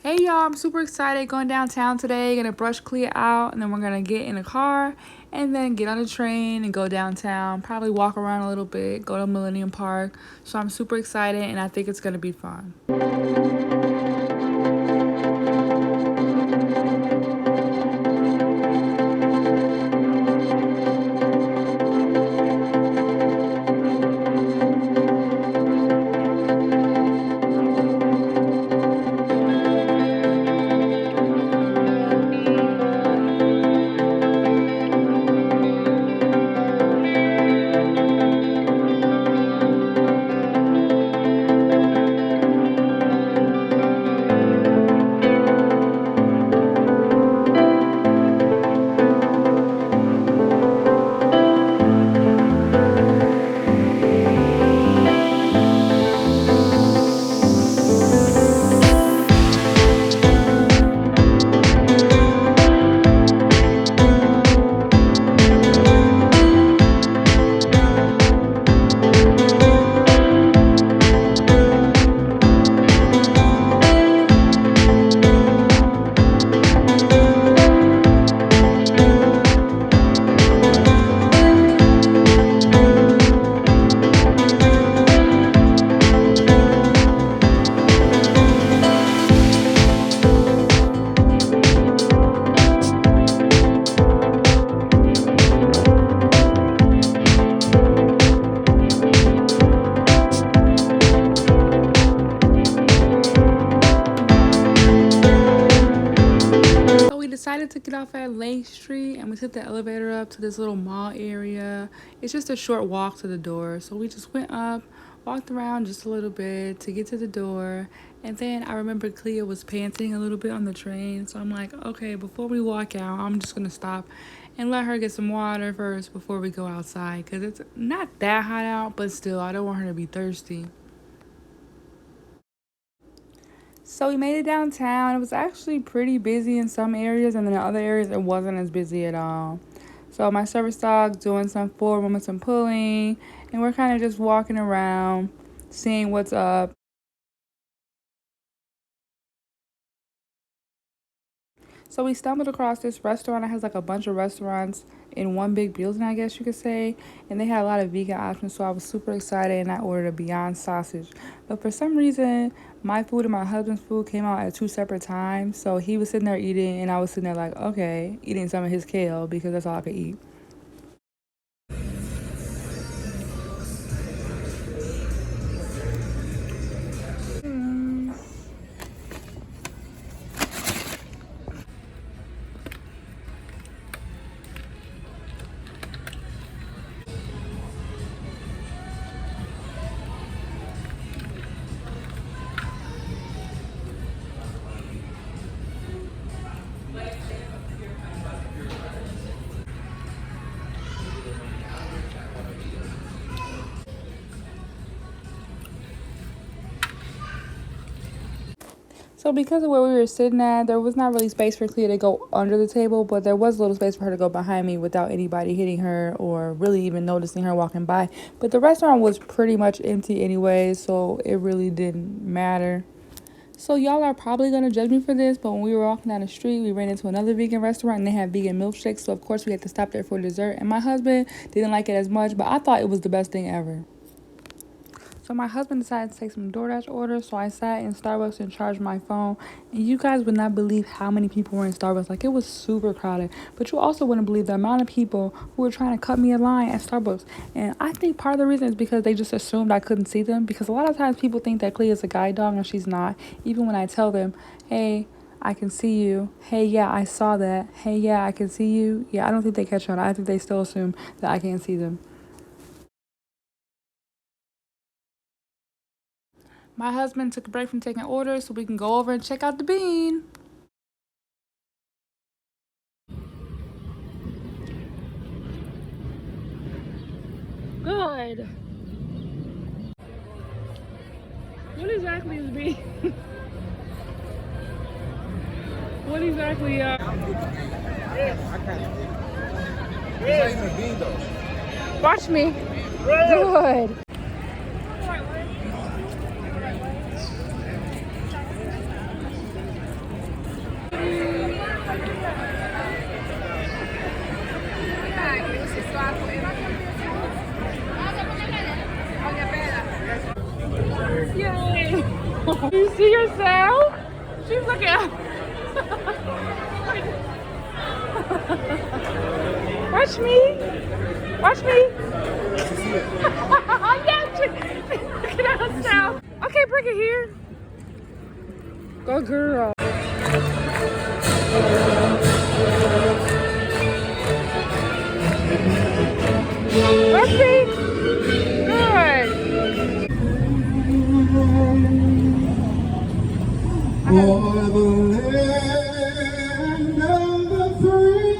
Hey y'all, I'm super excited going downtown today. Gonna brush Clea out and then we're gonna get in a car and then get on a train and go downtown. Probably walk around a little bit, go to Millennium Park. So I'm super excited and I think it's gonna be fun. So we decided to get off at Lake Street and we took the elevator up to this little mall area. It's just a short walk to the door. So we just went up, walked around just a little bit to get to the door. And then I remember Clea was panting a little bit on the train. So I'm like, okay, before we walk out, I'm just going to stop and let her get some water first before we go outside. Because it's not that hot out, but still, I don't want her to be thirsty. So we made it downtown. It was actually pretty busy in some areas, and then in other areas it wasn't as busy at all. So my service dog doing some forward momentum pulling, and we're kind of just walking around, seeing what's up. So we stumbled across this restaurant that has like a bunch of restaurants in one big building, I guess you could say. And they had a lot of vegan options, so I was super excited and I ordered a Beyond sausage. But for some reason, my food and my husband's food came out at two separate times. So he was sitting there eating and I was sitting there like, okay, eating some of his kale because that's all I could eat. So because of where we were sitting at, there was not really space for Clea to go under the table, but there was a little space for her to go behind me without anybody hitting her or really even noticing her walking by. But the restaurant was pretty much empty anyway, so it really didn't matter. So y'all are probably gonna judge me for this, but when we were walking down the street, we ran into another vegan restaurant and they had vegan milkshakes. So of course we had to stop there for dessert. And my husband didn't like it as much, but I thought it was the best thing ever. So my husband decided to take some DoorDash orders, so I sat in Starbucks and charged my phone. And you guys would not believe how many people were in Starbucks. Like, it was super crowded. But you also wouldn't believe the amount of people who were trying to cut me a line at Starbucks. And I think part of the reason is because they just assumed I couldn't see them. Because a lot of times people think that Clea is a guide dog and she's not. Even when I tell them, hey, I can see you. Hey, yeah, I saw that. Hey, yeah, I can see you. Yeah, I don't think they catch on. I think they still assume that I can't see them. My husband took a break from taking orders so we can go over and check out the bean. Good. What exactly is bean? What exactly, It's not even a bean though. Watch me. Good. Yay! You see yourself? She's looking up. Watch me. Watch me. Yeah, look at herself. Okay, bring it here. Go girl. Let's see. Good. For the land of the free.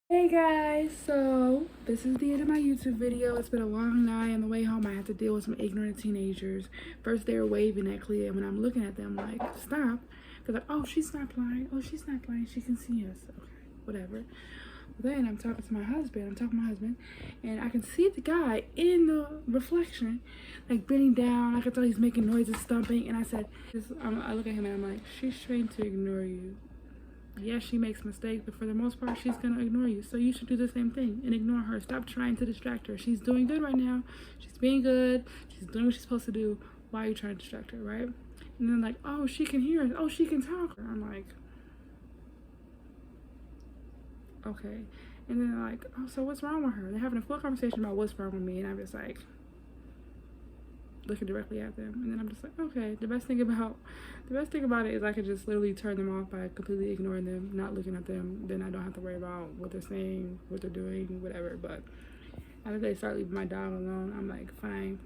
Hey guys, so this is the end of my YouTube video. It's been a long night. On the way home I had to deal with some ignorant teenagers. First they were waving at Clea, and when I'm looking at them like, stop, they're like, oh, she's not blind, oh, she's not blind, she can see us. Okay, whatever. Then I'm talking to my husband, and I can see the guy in the reflection, like bending down. I can tell he's making noises, stomping, and I said, I look at him and I'm like, she's trained to ignore you. Yes, she makes mistakes, but for the most part, she's gonna ignore you. So you should do the same thing and ignore her. Stop trying to distract her. She's doing good right now. She's being good. She's doing what she's supposed to do. Why are you trying to distract her, right? And then like, oh, she can hear us. Oh, she can talk. I'm like, okay. And then they're like, oh, so what's wrong with her? They're having a full conversation about what's wrong with me, and I'm just like looking directly at them, and then I'm just like, okay. The best thing about it is I could just literally turn them off by completely ignoring them, not looking at them. Then I don't have to worry about what they're saying, what they're doing, whatever. But after they start leaving my dog alone, I'm like, fine,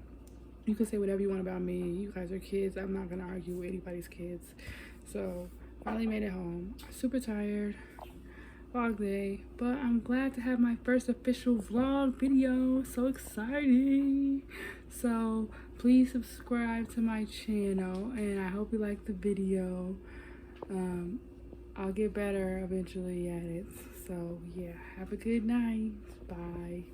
you can say whatever you want about me. You guys are kids. I'm not gonna argue with anybody's kids. So finally made it home. Super tired, long day, but I'm glad to have my first official vlog video. So exciting. So please subscribe to my channel, and I hope you like the video. I'll get better eventually at it. So yeah, have a good night. Bye.